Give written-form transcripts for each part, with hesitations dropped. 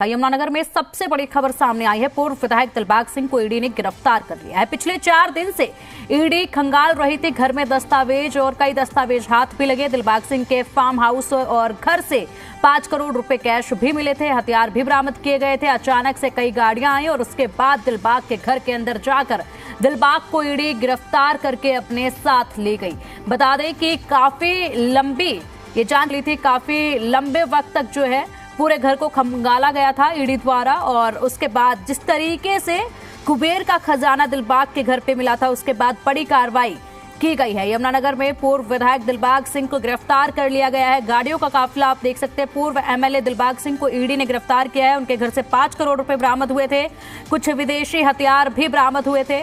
यमुनानगर में सबसे बड़ी खबर सामने आई है। पूर्व विधायक दिलबाग सिंह को ईडी ने गिरफ्तार कर लिया है। पिछले 4 दिन से ईडी खंगाल रही थी। घर में दस्तावेज और कई दस्तावेज हाथ भी लगे। दिलबाग सिंह के फार्म हाउस और घर से 5 करोड़ रुपए कैश भी मिले थे। हथियार भी बरामद किए गए थे। अचानक से कई गाड़ियां आई और उसके बाद दिलबाग के घर के अंदर जाकर दिलबाग को ईडी गिरफ्तार करके अपने साथ ले गई। बता दें कि काफी लंबी ये जांच ली थी। काफी लंबे वक्त तक जो है पूरे घर को खंगाला गया था ईडी द्वारा। और उसके बाद जिस तरीके से कुबेर का खजाना दिलबाग के घर पे मिला था, उसके बाद बड़ी कार्रवाई की गई है। यमुनानगर में पूर्व विधायक दिलबाग सिंह को गिरफ्तार कर लिया गया है। गाड़ियों का काफिला आप देख सकते हैं। पूर्व एमएलए दिलबाग सिंह को ईडी ने गिरफ्तार किया है। उनके घर से 5 करोड़ रुपए बरामद हुए थे। कुछ विदेशी हथियार भी बरामद हुए थे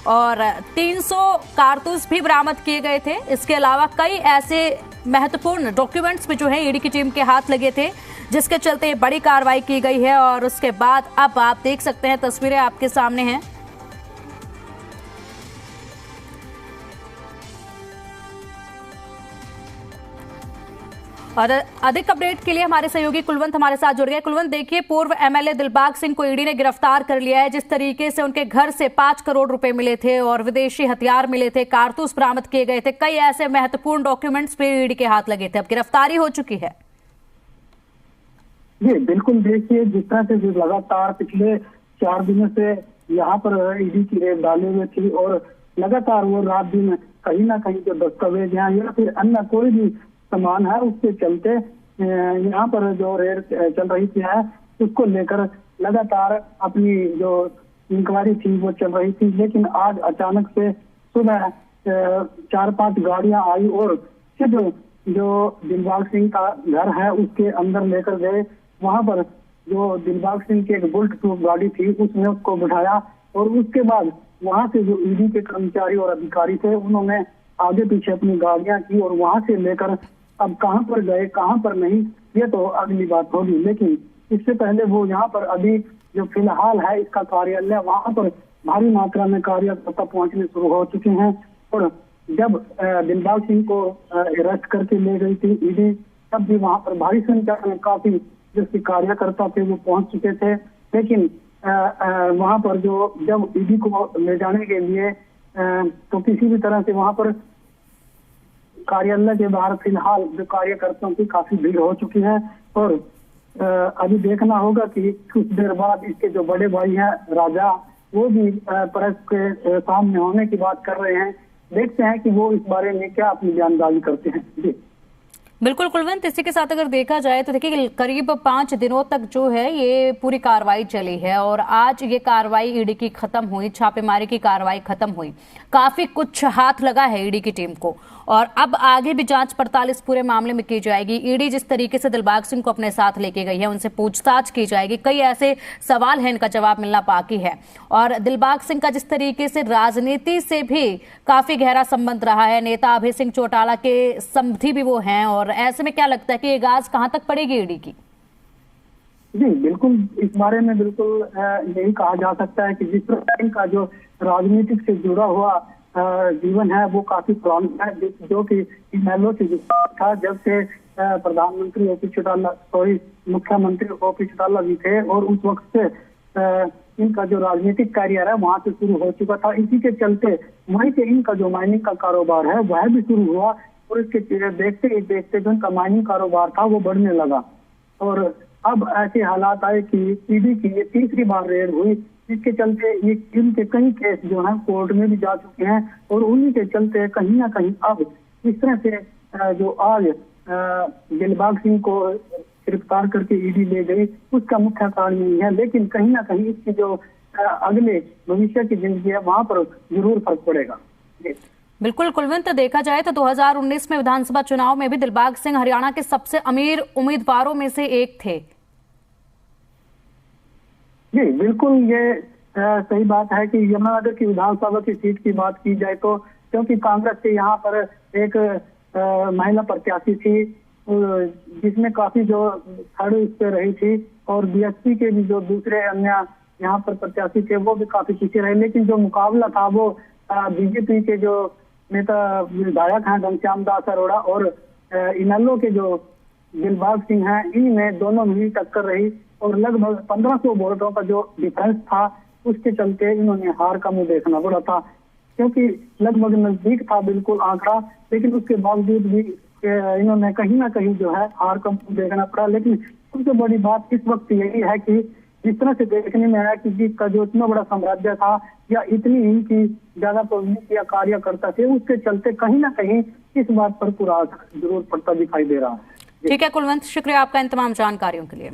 और 300 कारतूस भी बरामद किए गए थे। इसके अलावा कई ऐसे महत्वपूर्ण डॉक्यूमेंट्स भी जो है ईडी की टीम के हाथ लगे थे, जिसके चलते बड़ी कार्रवाई की गई है। और उसके बाद अब आप देख सकते हैं, तस्वीरें आपके सामने हैं। और अधिक अपडेट के लिए हमारे सहयोगी कुलवंत हमारे साथ जुड़ गए। कुलवंत, देखिए, पूर्व एमएलए दिलबाग सिंह को ईडी ने गिरफ्तार कर लिया है। जिस तरीके से उनके घर से 5 करोड़ रुपए मिले थे और विदेशी हथियार मिले थे, कारतूस बरामद किए गए थे, कई ऐसे महत्वपूर्ण डॉक्यूमेंट्स पे ईडी के हाथ लगे थे। अब गिरफ्तारी हो चुकी है। जी बिल्कुल, देखिए, जिस तरह से लगातार पिछले 4 दिनों से यहाँ पर ईडी की रेड डाले हुए थी और लगातार वो रात दिन कहीं ना कहीं जो दस्तावेज हैं या फिर अन्य कोई भी सामान है, उसके चलते यहाँ पर जो रेड चल रही थी है, उसको लेकर लगातार अपनी जो इंक्वायरी थी वो चल रही थी। लेकिन आज अचानक से सुबह 4-5 गाड़ियां आई और सिर्फ जो दिलबाग सिंह का घर है उसके अंदर लेकर गए। वहां पर जो दिलबाग सिंह की एक बुलेट प्रूफ गाड़ी थी, उसने उसको बिठाया और उसके बाद वहां से जो ईडी के कर्मचारी और अधिकारी थे, उन्होंने आगे पीछे अपनी गाड़ियां की और वहां से लेकर अब कहां पर गए कहां पर नहीं, ये तो अगली बात होगी। लेकिन इससे पहले वो यहाँ पर अभी जो फिलहाल है इसका कार्यालय, वहां पर भारी मात्रा में कार्यकर्ता पहुंचने शुरू हो चुके हैं। और जब दिलबाग सिंह को अरेस्ट करके ले गई थी ईडी, तब भी वहां पर भारी संख्या में काफी जो कार्यकर्ता थे वो पहुंच चुके थे। लेकिन वहां पर जो जब ईडी को ले जाने के लिए तो किसी भी तरह से वहां पर कार्यालय के बाहर फिलहाल जो कार्यकर्ताओं की काफी भीड़ हो चुकी है। और अभी देखना होगा कि कुछ देर बाद इसके जो बड़े भाई हैं राजा, वो भी प्रेस के सामने होने की बात कर रहे हैं। देखते हैं कि वो इस बारे में क्या अपनी बयानबाजी करते हैं। जी बिल्कुल कुलवंत, इसी के साथ अगर देखा जाए तो देखिए, करीब 5 दिनों तक जो है ये पूरी कार्रवाई चली है और आज ये कार्रवाई ईडी की खत्म हुई, छापेमारी की कार्रवाई खत्म हुई। काफी कुछ हाथ लगा है ईडी की टीम को और अब आगे भी जांच पड़ताल इस पूरे मामले में की जाएगी। ईडी जिस तरीके से दिलबाग सिंह को अपने साथ लेके गई है, उनसे पूछताछ की जाएगी। कई ऐसे सवाल हैं, इनका जवाब मिलना बाकी है। और दिलबाग सिंह का जिस तरीके से राजनीति से भी काफी गहरा संबंध रहा है, नेता अभय सिंह चौटाला के समधी भी वो हैं, और ऐसे में क्या लगता है कि ये गाज कहां तक पड़ेगी ईडी की? जी बिल्कुल, इस बारे में बिल्कुल यही कहा जा सकता है कि जिस तरह का जो राजनीतिक से जुड़ा हुआ जीवन है वो काफी पुराना है, जो कि इनेलो से था जब से प्रधानमंत्री ओपी चौटाला मुख्यमंत्री ओपी चौटाला भी थे, और उस वक्त से इनका जो राजनीतिक करियर है वहां से शुरू हो चुका था। इसी के चलते वहीं से इनका जो माइनिंग का कारोबार है वह भी शुरू हुआ और इसके देखते देखते जो इनका माइनिंग कारोबार था वो बढ़ने लगा। और अब ऐसे हालात आए कि ईडी की ये तीसरी बार रेड हुई, जिसके चलते ये इनके कई केस जो है कोर्ट में भी जा चुके हैं। और उन्हीं के चलते कहीं ना कहीं अब इस तरह से जो आज दिलबाग सिंह को गिरफ्तार करके ईडी ले गई, उसका मुख्य कारण नहीं है। लेकिन कहीं ना कहीं इसकी जो अगले भविष्य की जिंदगी है वहां पर जरूर फर्क पड़ेगा। बिल्कुल कुलवंत, देखा जाए तो 2019 में विधानसभा चुनाव में भी दिलबाग सिंह हरियाणा के सबसे अमीर उम्मीदवारों में से एक थे। जी बिल्कुल, ये सही बात है कि यमुनानगर की विधानसभा की सीट की बात की जाए तो, क्योंकि कांग्रेस के यहाँ पर एक महिला प्रत्याशी थी जिसमें काफी जो खड़ी उस पे रही थी, और बीएसपी के भी जो दूसरे अन्य यहाँ पर प्रत्याशी थे वो भी काफी पीछे रहे। लेकिन जो मुकाबला था वो बीजेपी के जो नेता विधायक हैं घनश्याम दास अरोड़ा और इनेलो के जो दिलबाग सिंह हैं, इनमें दोनों में ही टक्कर रही। और लगभग 1500 वोटों का जो डिफरेंस था, उसके चलते इन्होंने हार का मुंह देखना पड़ा था, क्योंकि लगभग नजदीक था बिल्कुल आंकड़ा, लेकिन उसके बावजूद भी इन्होंने कहीं ना कहीं जो है हार का मुंह देखना पड़ा। लेकिन सबसे बड़ी बात इस वक्त यही है कि जिस तरह से देखने में आया कि जीत का जो इतना बड़ा साम्राज्य था या इतनी इनकी ज्यादा पब्लिक या कार्यकर्ता थे, उसके चलते कहीं ना कहीं इस बात पर पूरा जरूर पड़ता दिखाई दे रहा है। ठीक है कुलवंत, शुक्रिया आपका इन तमाम जानकारियों के लिए।